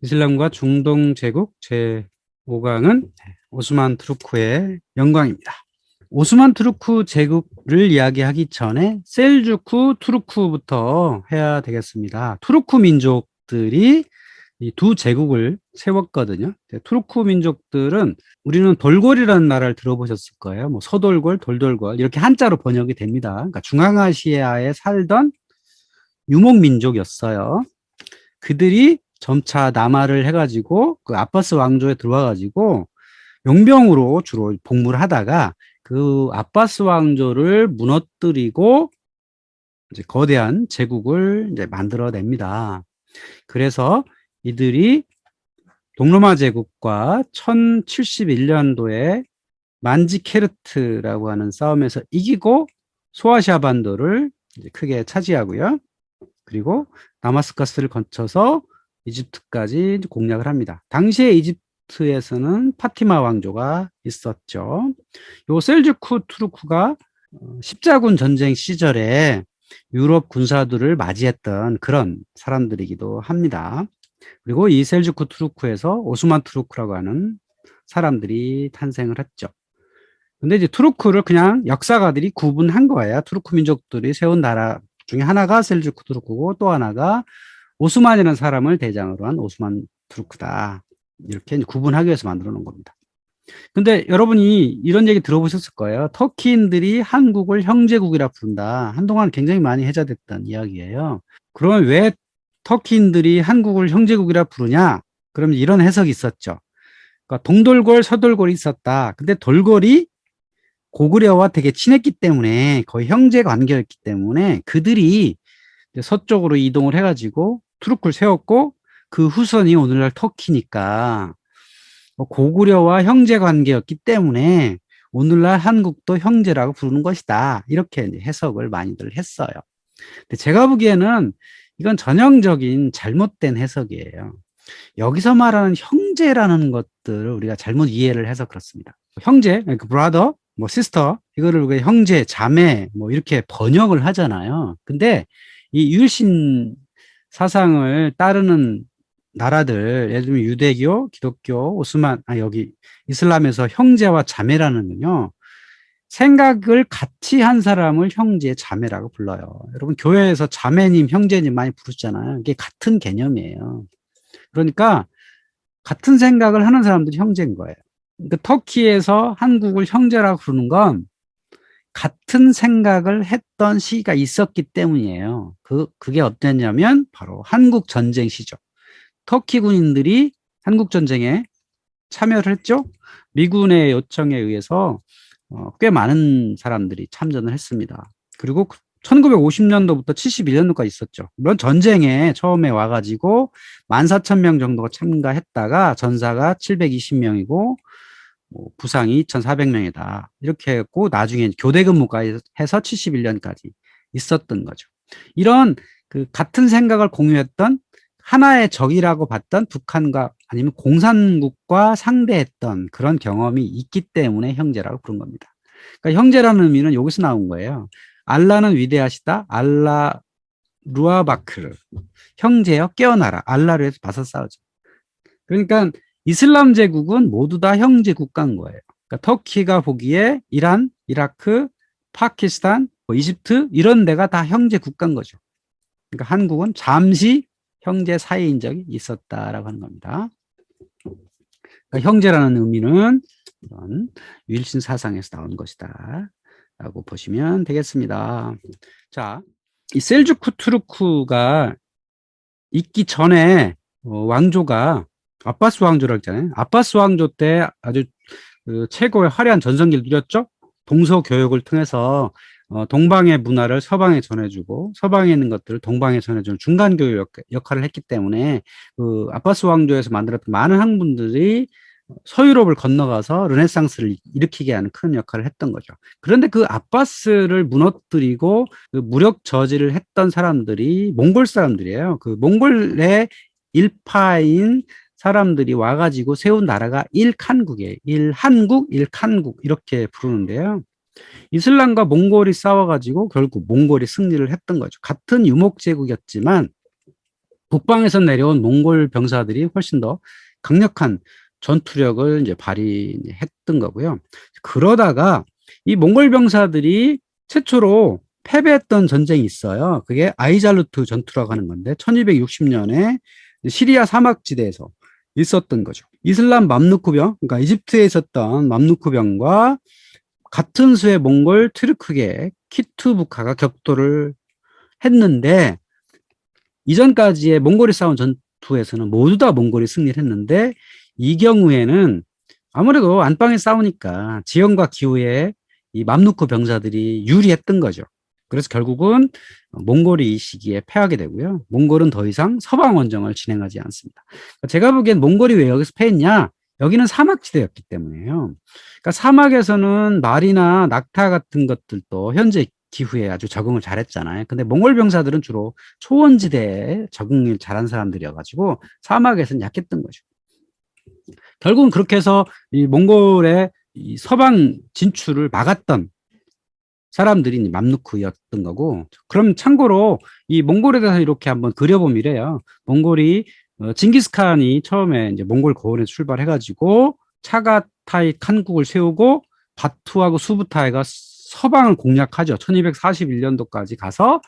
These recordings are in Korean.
이슬람과 중동 제국 제5강은 오스만 투르크의 영광입니다. 오스만 투르크 제국을 이야기하기 전에 셀주크 투르크부터 해야 되겠습니다. 투르크 민족들이 이 두 제국을 세웠거든요. 투르크 민족들은 우리는 돌골이라는 나라를 들어보셨을 거예요. 뭐 서돌골, 돌돌골 이렇게 한자로 번역이 됩니다. 그러니까 중앙아시아에 살던 유목민족이었어요. 그들이 점차 남하를 해가지고 그 아바스 왕조에 들어와가지고 용병으로 주로 복무를 하다가 그 아바스 왕조를 무너뜨리고 이제 거대한 제국을 이제 만들어냅니다. 그래서 이들이 동로마 제국과 1071년도에 만지케르트라고 하는 싸움에서 이기고 소아시아 반도를 이제 크게 차지하고요. 그리고 다마스커스를 거쳐서 이집트까지 공략을 합니다. 당시에 이집트에서는 파티마 왕조가 있었죠. 요 셀주크 투르크가 십자군 전쟁 시절에 유럽 군사들을 맞이했던 그런 사람들이기도 합니다. 그리고 이 셀주크 투르크에서 오스만 투르크라고 하는 사람들이 탄생을 했죠. 근데 이제 투르크를 그냥 역사가들이 구분한 거예요. 투르크 민족들이 세운 나라 중에 하나가 셀주크 투르크고 또 하나가 오스만이라는 사람을 대장으로 한 오스만 투르크다. 이렇게 구분하기 위해서 만들어 놓은 겁니다. 근데 여러분이 이런 얘기 들어보셨을 거예요. 터키인들이 한국을 형제국이라 부른다. 한동안 굉장히 많이 회자됐던 이야기예요. 그러면 왜 터키인들이 한국을 형제국이라 부르냐? 그러면 이런 해석이 있었죠. 그러니까 동돌골, 서돌골이 있었다. 근데 돌골이 고구려와 되게 친했기 때문에 거의 형제 관계였기 때문에 그들이 서쪽으로 이동을 해가지고 투르크를 세웠고 그 후손이 오늘날 터키니까 고구려와 형제 관계였기 때문에 오늘날 한국도 형제라고 부르는 것이다. 이렇게 해석을 많이들 했어요. 근데 제가 보기에는 이건 전형적인 잘못된 해석이에요. 여기서 말하는 형제라는 것들을 우리가 잘못 이해를 해서 그렇습니다. 형제, 그 brother, 뭐 sister, 이거를 우리가 형제, 자매, 뭐 이렇게 번역을 하잖아요. 근데 이 유일신 사상을 따르는 나라들, 예를 들면 유대교, 기독교, 오스만, 여기 이슬람에서 형제와 자매라는군요. 생각을 같이 한 사람을 형제, 자매라고 불러요. 여러분, 교회에서 자매님, 형제님 많이 부르잖아요. 이게 같은 개념이에요. 그러니까 같은 생각을 하는 사람들이 형제인 거예요. 그러니까 터키에서 한국을 형제라고 부르는 건 같은 생각을 했던 시기가 있었기 때문이에요. 그게 어땠냐면 바로 한국 전쟁 시죠. 터키 군인들이 한국 전쟁에 참여를 했죠. 미군의 요청에 의해서 꽤 많은 사람들이 참전을 했습니다. 그리고 1950년도부터 71년도까지 있었죠. 물론 전쟁에 처음에 와가지고 14,000명 정도가 참가했다가 전사가 720명이고 부상이 2,400명이다. 이렇게 했고 나중에 교대 근무까지 해서 71년까지 있었던 거죠. 이런 그 같은 생각을 공유했던 하나의 적이라고 봤던 북한과 아니면 공산국과 상대했던 그런 경험이 있기 때문에 형제라고 부른 겁니다. 그러니까 형제라는 의미는 여기서 나온 거예요. 알라는 위대하시다. 알라 루아바크르. 형제여 깨어나라. 알라를 해서 맞서 싸우죠. 그러니까 이슬람 제국은 모두 다 형제 국가인 거예요. 그러니까 터키가 보기에 이란, 이라크, 파키스탄, 뭐 이집트 이런 데가 다 형제 국가인 거죠. 그러니까 한국은 잠시 형제 사이인 적이 있었다라고 하는 겁니다. 그러니까 형제라는 의미는 이런 유일신 사상에서 나온 것이다 라고 보시면 되겠습니다. 자, 이 셀주크 투르크가 있기 전에 왕조가 아바스 왕조라고 했잖아요. 아바스 왕조 때 아주 그 최고의 화려한 전성기를 누렸죠. 동서 교역을 통해서 동방의 문화를 서방에 전해주고 서방에 있는 것들을 동방에 전해주는 중간 교육 역할을 했기 때문에 그 아바스 왕조에서 만들었던 많은 학문들이 서유럽을 건너가서 르네상스를 일으키게 하는 큰 역할을 했던 거죠. 그런데 그 아바스를 무너뜨리고 그 무력 저지를 했던 사람들이 몽골 사람들이에요. 그 몽골의 일파인 사람들이 와가지고 세운 나라가 일칸국이에요. 일한국, 일칸국 이렇게 부르는데요. 이슬람과 몽골이 싸워가지고 결국 몽골이 승리를 했던 거죠. 같은 유목제국이었지만 북방에서 내려온 몽골 병사들이 훨씬 더 강력한 전투력을 이제 발휘했던 거고요. 그러다가 이 몽골 병사들이 최초로 패배했던 전쟁이 있어요. 그게 아이잘루트 전투라고 하는 건데 1260년에 시리아 사막지대에서 있었던 거죠. 이슬람 맘루크병, 그러니까 이집트에 있었던 맘루크병과 같은 수의 몽골 트르크계 키투부카가 격돌을 했는데 이전까지의 몽골이 싸운 전투에서는 모두 다 몽골이 승리를 했는데 이 경우에는 아무래도 안방에 싸우니까 지형과 기후에 이 맘루크 병사들이 유리했던 거죠. 그래서 결국은 몽골이 이 시기에 패하게 되고요. 몽골은 더 이상 서방 원정을 진행하지 않습니다. 제가 보기엔 몽골이 왜 여기서 패했냐? 여기는 사막지대였기 때문에요. 그러니까 사막에서는 말이나 낙타 같은 것들도 현재 기후에 아주 적응을 잘했잖아요. 근데 몽골 병사들은 주로 초원지대에 적응을 잘한 사람들이어가지고 사막에서는 약했던 거죠. 결국은 그렇게 해서 이 몽골의 이 서방 진출을 막았던 사람들이 맘루크였던 거고, 그럼 참고로 이 몽골에 대해서 이렇게 한번 그려보면 이래요. 몽골이 징기스칸이 처음에 이제 몽골 고원에 출발해가지고 차가타이 칸국을 세우고 바투하고 수부타이가 서방을 공략하죠. 1241년도까지 가서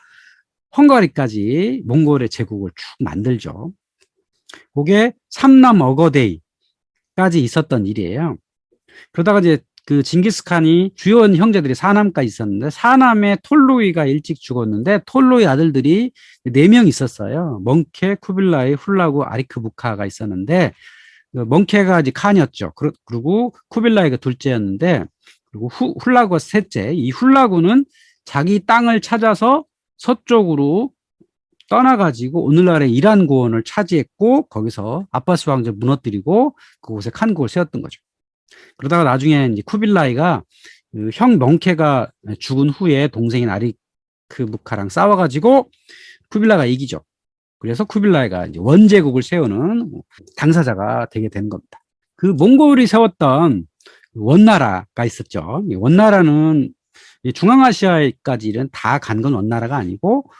헝가리까지 몽골의 제국을 쭉 만들죠. 그게 삼남 어거데이까지 있었던 일이에요. 그러다가 이제 그 징기스칸이 주요 형제들이 사남까지 있었는데 사남의 톨로이가 일찍 죽었는데 톨로이 아들들이 4명 있었어요. 멍케, 쿠빌라이, 훌라구, 아리크부카가 있었는데 멍케가 이제 칸이었죠. 그리고 쿠빌라이가 둘째였는데 그리고 훌라구가 셋째. 이 훌라구는 자기 땅을 찾아서 서쪽으로 떠나가지고 오늘날의 이란 고원을 차지했고 거기서 아바스 왕조 무너뜨리고 그곳에 칸국을 세웠던 거죠. 그러다가 나중에 이제 쿠빌라이가 그형 멍케가 죽은 후에 동생인 아리크부카랑 싸워가지고 쿠빌라이가 이기죠. 그래서 쿠빌라이가 이제 원제국을 세우는 당사자가 되게 된 겁니다. 그 몽골이 세웠던 원나라가 있었죠. 원나라는 중앙아시아까지는 다 간 건 원나라가 아니고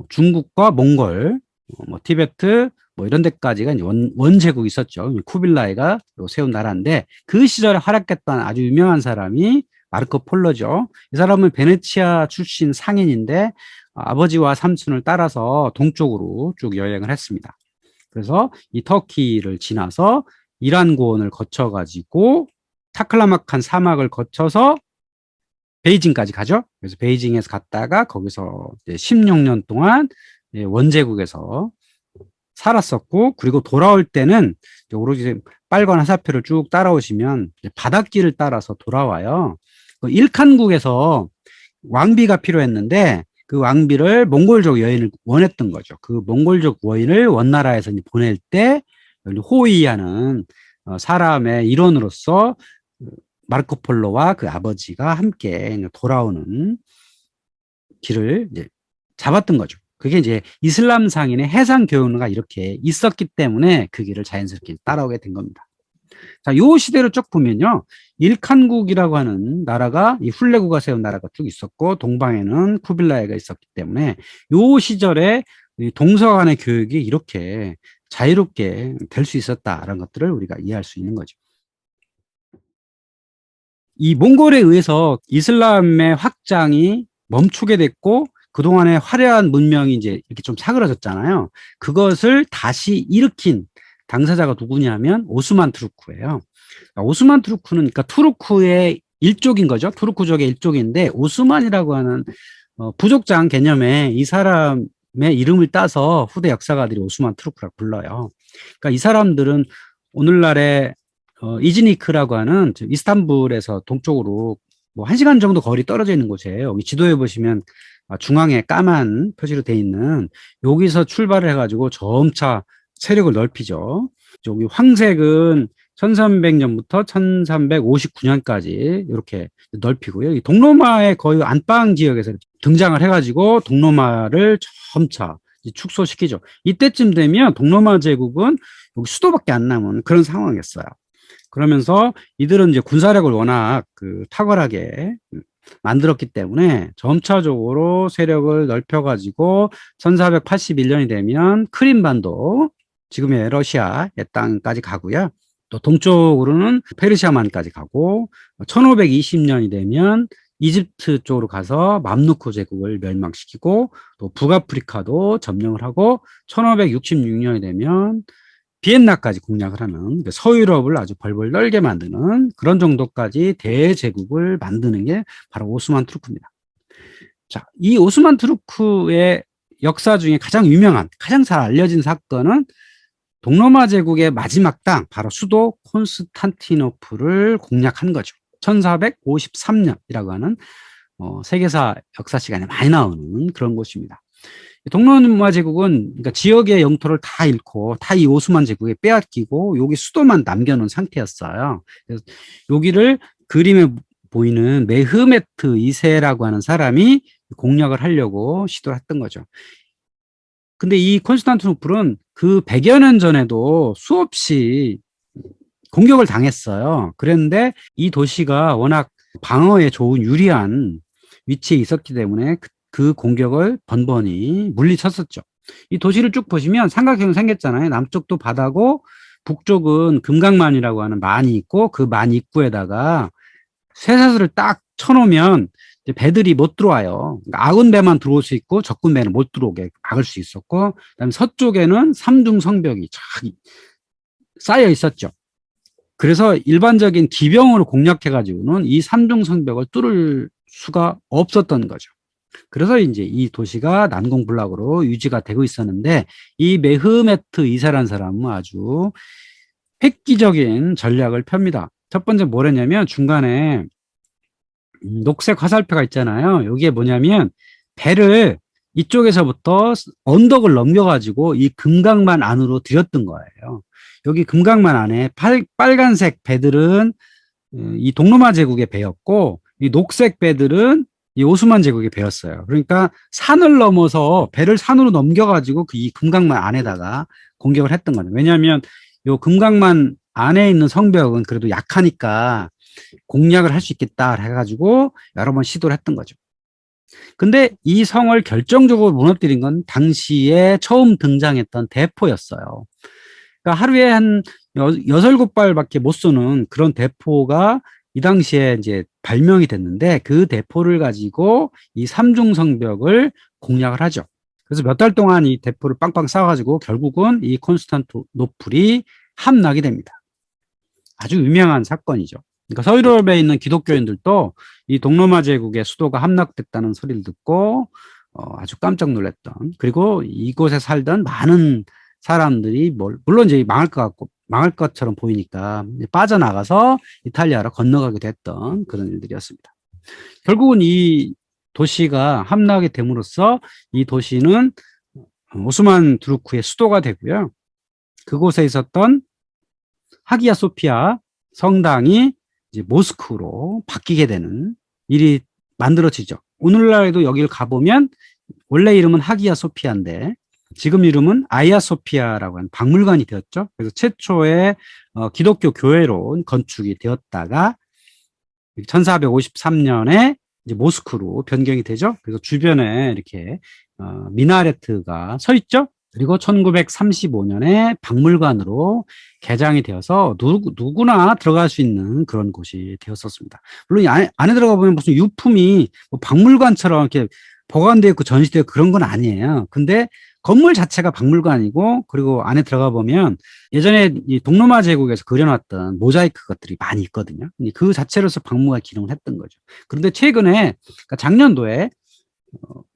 중국과 몽골, 뭐 티베트 뭐 이런 데까지가 이제 원제국이 있었죠. 쿠빌라이가 세운 나라인데 그 시절에 활약했던 아주 유명한 사람이 마르코 폴로죠. 이 사람은 베네치아 출신 상인인데 아버지와 삼촌을 따라서 동쪽으로 쭉 여행을 했습니다. 그래서 이 터키를 지나서 이란 고원을 거쳐가지고 타클라마칸 사막을 거쳐서 베이징까지 가죠. 그래서 베이징에서 갔다가 거기서 16년 동안 원제국에서 살았었고, 그리고 돌아올 때는 오로지 빨간 화살표를 쭉 따라오시면 바닷길을 따라서 돌아와요. 그 일칸국에서 왕비가 필요했는데 그 왕비를 몽골족 여인을 원했던 거죠. 그 몽골족 여인을 원나라에서 보낼 때 호이하는 사람의 일원으로서 마르코폴로와 그 아버지가 함께 돌아오는 길을 이제 잡았던 거죠. 그게 이제 이슬람 상인의 해상 교류가 이렇게 있었기 때문에 그 길을 자연스럽게 따라오게 된 겁니다. 자, 요 시대로 쭉 보면요. 일칸국이라고 하는 나라가 이 훌레구가 세운 나라가 쭉 있었고 동방에는 쿠빌라이가 있었기 때문에 요 시절에 동서 간의 교육이 이렇게 자유롭게 될 수 있었다라는 것들을 우리가 이해할 수 있는 거죠. 이 몽골에 의해서 이슬람의 확장이 멈추게 됐고 그동안의 화려한 문명이 이제 이렇게 좀 사그러졌잖아요. 그것을 다시 일으킨 당사자가 누구냐면 오스만 투르크예요. 오스만 투르크는 그러니까 투르크의 일족인 거죠. 투르크족의 일족인데 오스만이라고 하는 부족장 개념에 이 사람의 이름을 따서 후대 역사가들이 오스만 투르크라고 불러요. 그러니까 이 사람들은 오늘날의 이즈니크라고 하는 이스탄불에서 동쪽으로 뭐 1시간 정도 거리 떨어져 있는 곳이에요. 여기 지도에 보시면 중앙에 까만 표시로 돼 있는 여기서 출발을 해가지고 점차 세력을 넓히죠. 여기 황색은 1300년부터 1359년까지 이렇게 넓히고요. 이 동로마의 거의 안방 지역에서 등장을 해가지고 동로마를 점차 축소시키죠. 이때쯤 되면 동로마 제국은 여기 수도밖에 안 남은 그런 상황이었어요. 그러면서 이들은 이제 군사력을 워낙 탁월하게 만들었기 때문에 점차적으로 세력을 넓혀가지고 1481년이 되면 크림반도, 지금의 러시아의 땅까지 가고요. 또 동쪽으로는 페르시아만까지 가고 1520년이 되면 이집트 쪽으로 가서 맘루크 제국을 멸망시키고 또 북아프리카도 점령을 하고 1566년이 되면 비엔나까지 공략을 하는 서유럽을 아주 벌벌 떨게 만드는 그런 정도까지 대제국을 만드는 게 바로 오스만 투르크입니다. 자, 이 오스만 투르크의 역사 중에 가장 유명한, 가장 잘 알려진 사건은 동로마 제국의 마지막 땅, 바로 수도 콘스탄티노플을 공략한 거죠. 1453년이라고 하는 세계사 역사 시간에 많이 나오는 그런 곳입니다. 동로마 제국은 그러니까 지역의 영토를 다 잃고 다 이 오스만 제국에 빼앗기고 여기 수도만 남겨놓은 상태였어요. 그래서 여기를 그림에 보이는 메흐메트 2세라고 하는 사람이 공략을 하려고 시도를 했던 거죠. 근데 이 콘스탄티노플은 그 100여 년 전에도 수없이 공격을 당했어요. 그런데 이 도시가 워낙 방어에 좋은 유리한 위치에 있었기 때문에 그 공격을 번번이 물리쳤었죠. 이 도시를 쭉 보시면 삼각형 생겼잖아요. 남쪽도 바다고 북쪽은 금강만이라고 하는 만이 있고 그 만 입구에다가 쇠사슬을 딱 쳐놓으면 이제 배들이 못 들어와요. 그러니까 아군 배만 들어올 수 있고 적군 배는 못 들어오게 막을 수 있었고, 그다음에 서쪽에는 삼중 성벽이 쫙 쌓여 있었죠. 그래서 일반적인 기병으로 공략해가지고는 이 삼중 성벽을 뚫을 수가 없었던 거죠. 그래서 이제 이 도시가 난공불락으로 유지가 되고 있었는데, 이 메흐메트 2세라는 사람은 아주 획기적인 전략을 펴니다. 첫 번째 뭘 했냐면 중간에 녹색 화살표가 있잖아요. 여기에 뭐냐면 배를 이쪽에서부터 언덕을 넘겨가지고 이 금강만 안으로 들였던 거예요. 여기 금강만 안에 빨간색 배들은 이 동로마 제국의 배였고, 이 녹색 배들은 이 오스만 제국의 배였어요. 그러니까 산을 넘어서 배를 산으로 넘겨가지고 이 금강만 안에다가 공격을 했던 거죠. 왜냐하면 요 금강만 안에 있는 성벽은 그래도 약하니까 공략을 할 수 있겠다 해가지고 여러 번 시도를 했던 거죠. 근데 이 성을 결정적으로 무너뜨린 건 당시에 처음 등장했던 대포였어요. 그러니까 하루에 한 6, 7발밖에 못 쏘는 그런 대포가 이 당시에 이제 발명이 됐는데, 그 대포를 가지고 이 삼중 성벽을 공략을 하죠. 그래서 몇 달 동안 이 대포를 빵빵 쏴가지고 결국은 이 콘스탄티노플이 함락이 됩니다. 아주 유명한 사건이죠. 그러니까 서유럽에 있는 기독교인들도 이 동로마 제국의 수도가 함락됐다는 소리를 듣고 아주 깜짝 놀랐던, 그리고 이곳에 살던 많은 사람들이 물론 이제 망할 것처럼 보이니까 빠져나가서 이탈리아로 건너가게 됐던 그런 일들이었습니다. 결국은 이 도시가 함락이 됨으로써 이 도시는 오스만 투르크의 수도가 되고요. 그곳에 있었던 하기야 소피아 성당이 이제 모스크로 바뀌게 되는 일이 만들어지죠. 오늘날에도 여기를 가보면 원래 이름은 하기야 소피아인데 지금 이름은 아이야 소피아라고 하는 박물관이 되었죠. 그래서 최초의 기독교 교회로 건축이 되었다가 1453년에 이제 모스크로 변경이 되죠. 그래서 주변에 이렇게 미나레트가 서 있죠. 그리고 1935년에 박물관으로 개장이 되어서 누구나 들어갈 수 있는 그런 곳이 되었었습니다. 물론 안에 들어가 보면 무슨 유품이 뭐 박물관처럼 이렇게 보관되어 있고 전시되어 있고 그런 건 아니에요. 근데 건물 자체가 박물관이고, 그리고 안에 들어가 보면 예전에 이 동로마 제국에서 그려놨던 모자이크 것들이 많이 있거든요. 그 자체로서 박물관 기능을 했던 거죠. 그런데 최근에, 그러니까 작년도에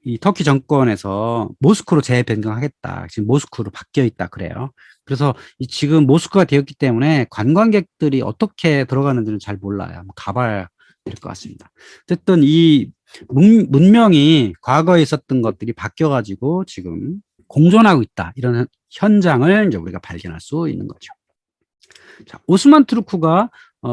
이 터키 정권에서 모스크로 재변경하겠다. 지금 모스크로 바뀌어 있다 그래요. 그래서 지금 모스크가 되었기 때문에 관광객들이 어떻게 들어가는지는 잘 몰라요. 한번 가봐야 될 것 같습니다. 어쨌든 이 문명이 과거에 있었던 것들이 바뀌어가지고 지금 공존하고 있다. 이런 현장을 이제 우리가 발견할 수 있는 거죠. 자, 오스만 투르크가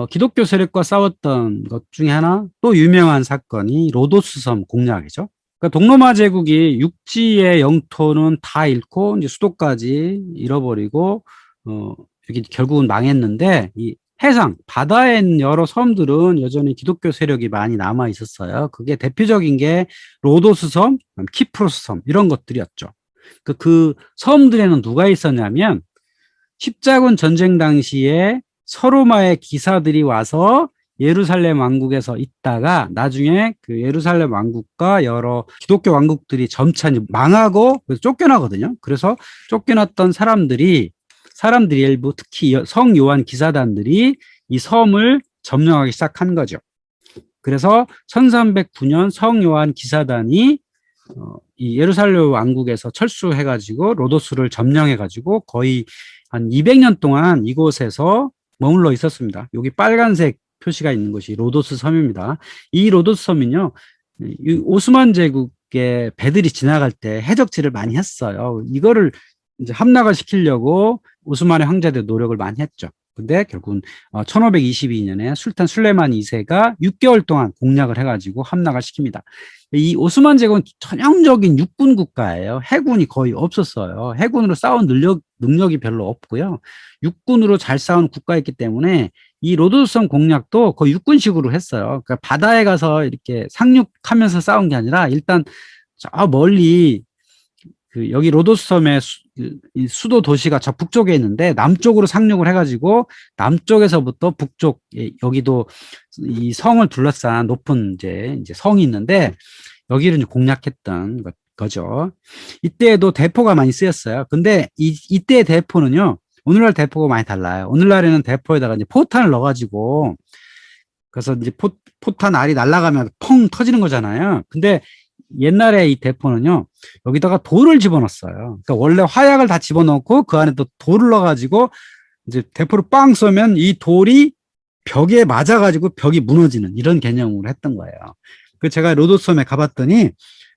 기독교 세력과 싸웠던 것 중에 하나, 또 유명한 사건이 로도스 섬 공략이죠. 그러니까 동로마 제국이 육지의 영토는 다 잃고 이제 수도까지 잃어버리고 여기 결국은 망했는데, 이 해상, 바다에 있는 여러 섬들은 여전히 기독교 세력이 많이 남아 있었어요. 그게 대표적인 게 로도스 섬, 키프로스 섬 이런 것들이었죠. 그 섬들에는 누가 있었냐면 십자군 전쟁 당시에 서로마의 기사들이 와서 예루살렘 왕국에서 있다가 나중에 그 예루살렘 왕국과 여러 기독교 왕국들이 점차 망하고 그래서 쫓겨나거든요. 그래서 쫓겨났던 사람들이 일부 특히 성 요한 기사단들이 이 섬을 점령하기 시작한 거죠. 그래서 1309년 성 요한 기사단이 이 예루살렘 왕국에서 철수해가지고 로도스를 점령해가지고 거의 한 200년 동안 이곳에서 머물러 있었습니다. 여기 빨간색 표시가 있는 것이 로도스 섬입니다. 이 로도스 섬은요, 이 오스만 제국의 배들이 지나갈 때 해적질을 많이 했어요. 이거를 이제 함락을 시키려고 오스만의 황제들 노력을 많이 했죠. 근데 결국은 1522년에 술탄 술레만 2세가 6개월 동안 공략을 해가지고 함락을 시킵니다. 이 오스만 제국은 전형적인 육군 국가예요. 해군이 거의 없었어요. 해군으로 싸운 능력이 별로 없고요. 육군으로 잘 싸운 국가였기 때문에 이 로도스섬 공략도 거의 육군식으로 했어요. 그러니까 바다에 가서 이렇게 상륙하면서 싸운 게 아니라 일단 저 멀리 여기 로도스 섬의 수도 도시가 저 북쪽에 있는데 남쪽으로 상륙을 해가지고 남쪽에서부터 북쪽 여기도 이 성을 둘러싼 높은 이제 성이 있는데 여기를 이제 공략했던 거죠. 이때에도 대포가 많이 쓰였어요. 근데 이때의 대포는요, 오늘날 대포가 많이 달라요. 오늘날에는 대포에다가 이제 포탄을 넣어가지고 그래서 이제 포탄 알이 날아가면 펑 터지는 거잖아요. 근데 옛날에 이 대포는요, 여기다가 돌을 집어넣었어요. 그러니까 원래 화약을 다 집어넣고 그 안에 또 돌을 넣어가지고 이제 대포를 빵 쏘면 이 돌이 벽에 맞아가지고 벽이 무너지는 이런 개념으로 했던 거예요. 그 제가 로도섬에 가봤더니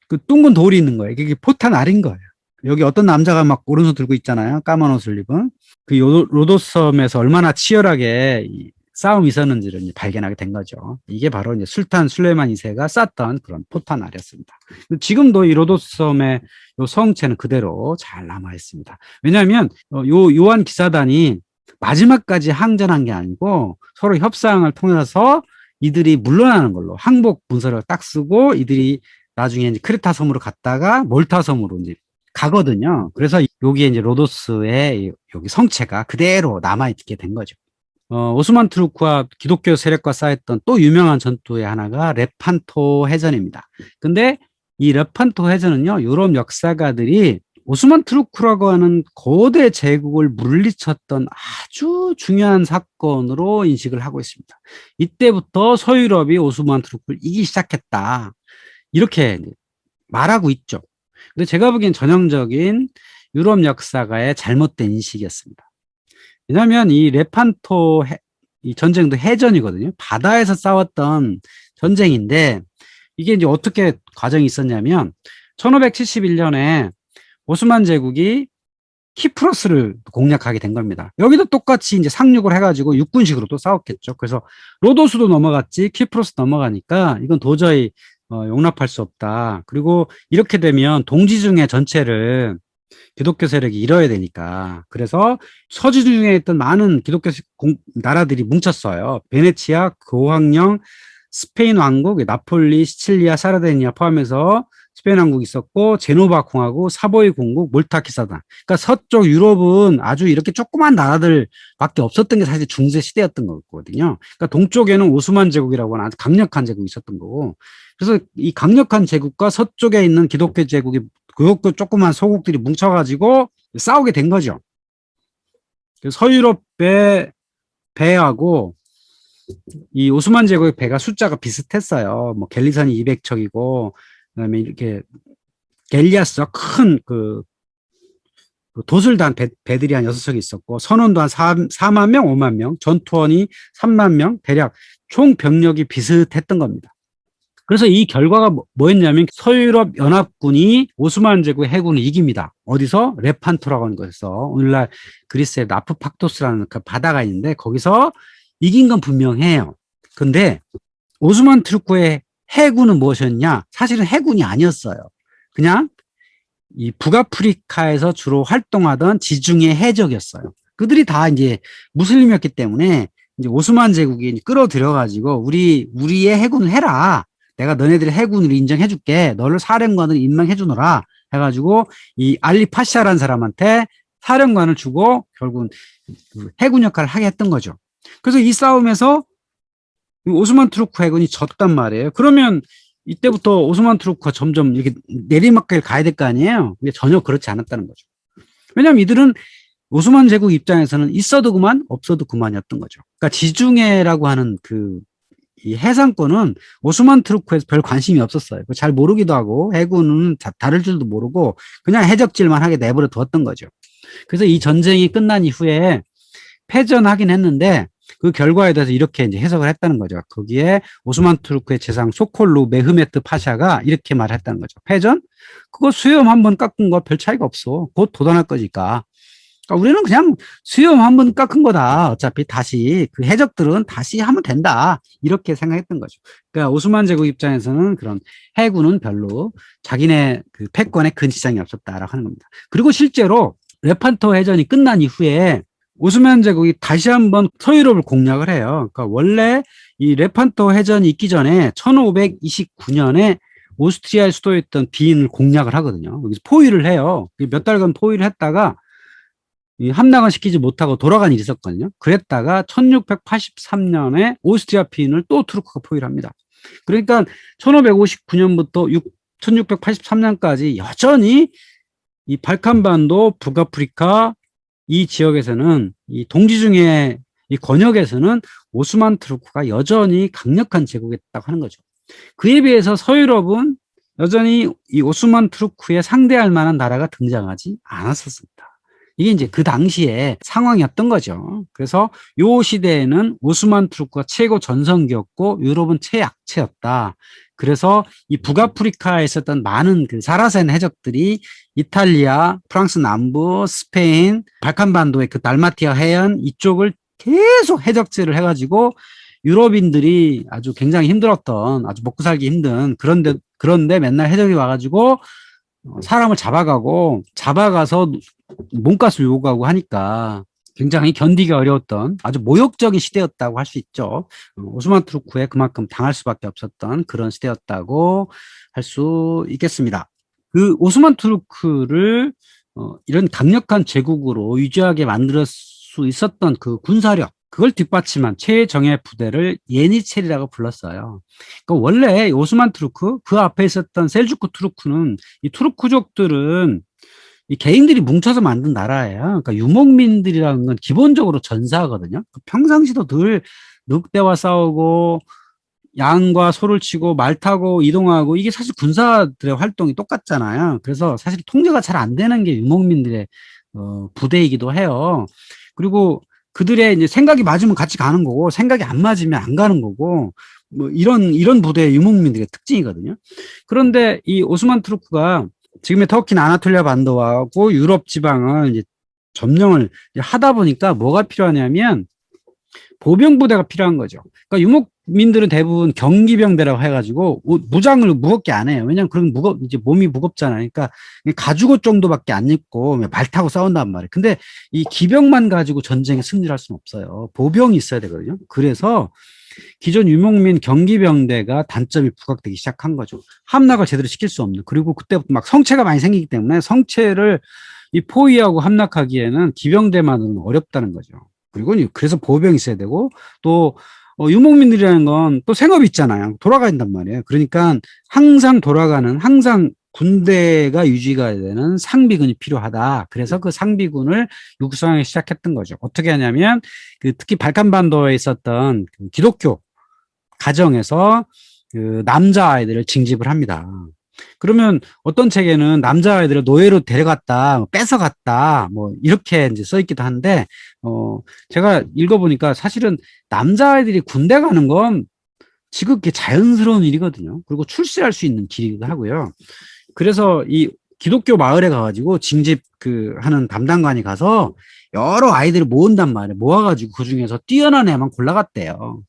그 둥근 돌이 있는 거예요. 이게 포탄 알인 거예요. 여기 어떤 남자가 막 오른손 들고 있잖아요. 까만 옷을 입은. 그 로도섬에서 얼마나 치열하게 싸움이 있었는지를 이제 발견하게 된 거죠. 이게 바로 이제 술탄 술레만 2세가 쐈던 그런 포탄 알이었습니다. 지금도 이 로도섬의 요 성체는 그대로 잘 남아 있습니다. 왜냐하면 요 요한 기사단이 마지막까지 항전한 게 아니고 서로 협상을 통해서 이들이 물러나는 걸로 항복 문서를 딱 쓰고 이들이 나중에 이제 크레타 섬으로 갔다가 몰타 섬으로 이제 가거든요. 그래서 여기에 이제 로도스의 여기 성체가 그대로 남아있게 된 거죠. 오스만 투르크와 기독교 세력과 쌓였던 또 유명한 전투의 하나가 레판토 해전입니다. 근데 이 레판토 해전은요, 유럽 역사가들이 오스만 투르크라고 하는 거대 제국을 물리쳤던 아주 중요한 사건으로 인식을 하고 있습니다. 이때부터 서유럽이 오스만 투르크를 이기기 시작했다. 이렇게 말하고 있죠. 근데 제가 보기엔 전형적인 유럽 역사가의 잘못된 인식이었습니다. 왜냐하면 이 레판토 이 전쟁도 해전이거든요. 바다에서 싸웠던 전쟁인데 이게 이제 어떻게 과정이 있었냐면 1571년에 오스만 제국이 키프로스를 공략하게 된 겁니다. 여기도 똑같이 이제 상륙을 해가지고 육군식으로 또 싸웠겠죠. 그래서 로도스도 넘어갔지 키프로스 넘어가니까 이건 도저히 용납할 수 없다. 그리고 이렇게 되면 동지중해 전체를 기독교 세력이 잃어야 되니까. 그래서 서지중해에 있던 많은 기독교 나라들이 뭉쳤어요. 베네치아, 교황령, 스페인 왕국, 나폴리, 시칠리아, 사르디니아 포함해서 스페인 왕국이 있었고 제노바 공화국, 사보이 공국, 몰타 기사단. 그러니까 서쪽 유럽은 아주 이렇게 조그만 나라들밖에 없었던 게 사실 중세 시대였던 거거든요. 그러니까 동쪽에는 오스만 제국이라고 하는 아주 강력한 제국이 있었던 거고. 그래서 이 강력한 제국과 서쪽에 있는 기독교 제국이 그것도 조그만 소국들이 뭉쳐가지고 싸우게 된 거죠. 서유럽의 배하고 이 오스만 제국의 배가 숫자가 비슷했어요. 뭐 갤리선이 200척이고 그다음에 이렇게 갤리아스 큰 그 돛을 단 배들이 한 6척이 있었고 선원도 한 4만 명, 5만 명, 전투원이 3만 명, 대략 총 병력이 비슷했던 겁니다. 그래서 이 결과가 뭐였냐면 서유럽 연합군이 오스만 제국의 해군을 이깁니다. 어디서? 레판토라고 하는 곳에서. 오늘날 그리스의 나프팍토스라는 그 바다가 있는데 거기서 이긴 건 분명해요. 근데 오스만 투르크의 해군은 무엇이었냐? 사실은 해군이 아니었어요. 그냥 이 북아프리카에서 주로 활동하던 지중해 해적이었어요. 그들이 다 이제 무슬림이었기 때문에 이제 오스만 제국이 끌어들여가지고 우리의 해군을 해라. 내가 너네들의 해군을 인정해줄게. 너를 사령관을 임명해주노라. 해가지고 이 알리 파샤라는 사람한테 사령관을 주고 결국은 그 해군 역할을 하게 했던 거죠. 그래서 이 싸움에서 오스만 투르크 해군이 졌단 말이에요. 그러면 이때부터 오스만 투르크가 점점 이렇게 내리막길 가야 될 거 아니에요. 근데 전혀 그렇지 않았다는 거죠. 왜냐하면 이들은 오스만 제국 입장에서는 있어도 그만, 없어도 그만이었던 거죠. 그러니까 지중해라고 하는 이 해상권은 오스만 투르크에서 별 관심이 없었어요. 잘 모르기도 하고 해군은 다를 줄도 모르고 그냥 해적질만 하게 내버려 두었던 거죠. 그래서 이 전쟁이 끝난 이후에 패전하긴 했는데 그 결과에 대해서 이렇게 이제 해석을 했다는 거죠. 거기에 오스만 투르크의 재상 소콜루 메흐메트 파샤가 이렇게 말했다는 거죠. 패전? 그거 수염 한번 깎은 거 별 차이가 없어. 곧 도단할 거니까. 그러니까 우리는 그냥 수염 한번 깎은 거다. 어차피 다시 그 해적들은 다시 하면 된다. 이렇게 생각했던 거죠. 그러니까 오스만 제국 입장에서는 그런 해군은 별로 자기네 그 패권에 큰 지장이 없었다라고 하는 겁니다. 그리고 실제로 레판토 해전이 끝난 이후에 오스만 제국이 다시 한번 서유럽을 공략을 해요. 그러니까 원래 이 레판토 해전이 있기 전에 1529년에 오스트리아의 수도였던 비인을 공략을 하거든요. 여기서 포위를 해요. 몇 달간 포위를 했다가 함락을 시키지 못하고 돌아간 일이 있었거든요. 그랬다가 1683년에 오스트리아 비인을 또 투르크가 포위를 합니다. 그러니까 1559년부터 1683년까지 여전히 이 발칸반도, 북아프리카 이 지역에서는 이 동지중해 이 권역에서는 오스만 투르크가 여전히 강력한 제국이었다고 하는 거죠. 그에 비해서 서유럽은 여전히 이 오스만 투르크에 상대할 만한 나라가 등장하지 않았었습니다. 이게 이제 그 당시에 상황이었던 거죠. 그래서 요 시대에는 오스만 투르크가 최고 전성기였고 유럽은 최약체였다. 그래서 이 북아프리카에 있었던 많은 그 사라센 해적들이 이탈리아, 프랑스 남부, 스페인, 발칸반도의 그 달마티아 해안 이쪽을 계속 해적질을 해가지고 유럽인들이 아주 굉장히 힘들었던 아주 먹고 살기 힘든 그런데 맨날 해적이 와가지고 사람을 잡아가서 몸값을 요구하고 하니까 굉장히 견디기 어려웠던 아주 모욕적인 시대였다고 할 수 있죠. 오스만 투르크에 그만큼 당할 수밖에 없었던 그런 시대였다고 할 수 있겠습니다. 그 오스만 투르크를 이런 강력한 제국으로 유지하게 만들 수 있었던 그 군사력, 그걸 뒷받침한 최정예 부대를 예니체리라고 불렀어요. 그러니까 원래 오스만 투르크, 그 앞에 있었던 셀주크 투르크는 이 투르크족들은 이 개인들이 뭉쳐서 만든 나라예요. 그러니까 유목민들이라는 건 기본적으로 전사하거든요. 평상시도 늘 늑대와 싸우고 양과 소를 치고 말 타고 이동하고 이게 사실 군사들의 활동이 똑같잖아요. 그래서 사실 통제가 잘 안 되는 게 유목민들의 부대이기도 해요. 그리고 그들의 이제 생각이 맞으면 같이 가는 거고 생각이 안 맞으면 안 가는 거고 뭐 이런 부대의 유목민들의 특징이거든요. 그런데 이 오스만 투르크가 지금의 터키나 아나톨리아 반도하고 유럽 지방을 이제 점령을 하다 보니까 뭐가 필요하냐면 보병부대가 필요한 거죠. 그러니까 유목민들은 대부분 경기병대라고 해가지고 무장을 무겁게 안 해요. 왜냐하면 그런 이제 몸이 무겁잖아요. 그러니까 가죽옷 정도밖에 안 입고 말 타고 싸운단 말이에요. 근데 이 기병만 가지고 전쟁에 승리를 할 수는 없어요. 보병이 있어야 되거든요. 그래서 기존 유목민 경기병대가 단점이 부각되기 시작한 거죠. 함락을 제대로 시킬 수 없는. 그리고 그때부터 막 성체가 많이 생기기 때문에 성체를 이 포위하고 함락하기에는 기병대만으로는 어렵다는 거죠. 그리고 그래서 보병이 있어야 되고 또 유목민들이라는 건 또 생업이 있잖아요. 돌아가야 된단 말이에요. 그러니까 항상 군대가 유지가 되는 상비군이 필요하다. 그래서 그 상비군을 육성하기 시작했던 거죠. 어떻게 하냐면 특히 발칸반도에 있었던 그 기독교 가정에서 그 남자아이들을 징집을 합니다. 그러면 어떤 책에는 남자아이들을 노예로 데려갔다, 뺏어갔다, 뭐 이렇게 이제 써 있기도 한데 제가 읽어보니까 사실은 남자아이들이 군대 가는 건 지극히 자연스러운 일이거든요. 그리고 출세할 수 있는 길이기도 하고요. 그래서 이 기독교 마을에 가가지고 징집 하는 담당관이 가서 여러 아이들을 모은단 말이에요. 모아가지고 그 중에서 뛰어난 애만 골라갔대요.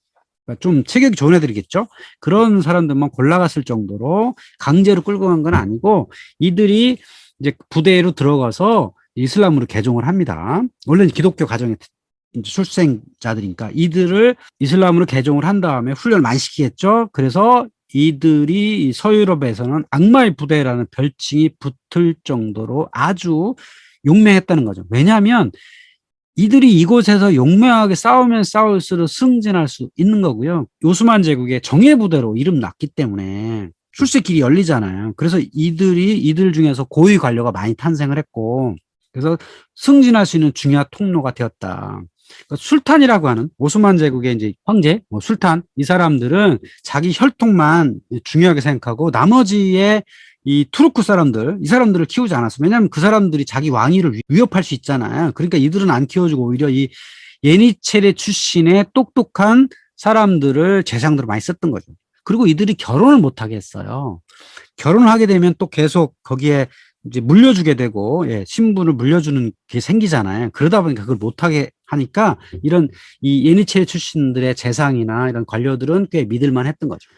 그러니까 좀 체격이 좋은 애들이겠죠. 그런 사람들만 골라갔을 정도로 강제로 끌고 간 건 아니고 이들이 이제 부대로 들어가서 이슬람으로 개종을 합니다. 원래는 기독교 가정에 이제 출생자들이니까 이들을 이슬람으로 개종을 한 다음에 훈련을 많이 시키겠죠. 그래서 이들이 서유럽에서는 악마의 부대라는 별칭이 붙을 정도로 아주 용맹했다는 거죠. 왜냐하면 이들이 이곳에서 용맹하게 싸우면 싸울수록 승진할 수 있는 거고요. 오스만 제국의 정예 부대로 이름 났기 때문에 출세길이 열리잖아요. 그래서 이들 중에서 고위 관료가 많이 탄생을 했고, 그래서 승진할 수 있는 중요한 통로가 되었다. 그러니까 술탄이라고 하는 오스만 제국의 이제 황제, 술탄, 이 사람들은 자기 혈통만 중요하게 생각하고 나머지의 이 투르크 사람들, 이 사람들을 키우지 않았어. 왜냐하면 그 사람들이 자기 왕위를 위협할 수 있잖아요. 그러니까 이들은 안 키워주고 오히려 이 예니체레 출신의 똑똑한 사람들을 재상으로 많이 썼던 거죠. 그리고 이들이 결혼을 못하게 했어요. 결혼을 하게 되면 또 계속 거기에 이제 물려주게 되고, 예, 신분을 물려주는 게 생기잖아요. 그러다 보니까 그걸 못하게 하니까 이런 이 예니체 출신들의 재상이나 이런 관료들은 꽤 믿을만 했던 거죠.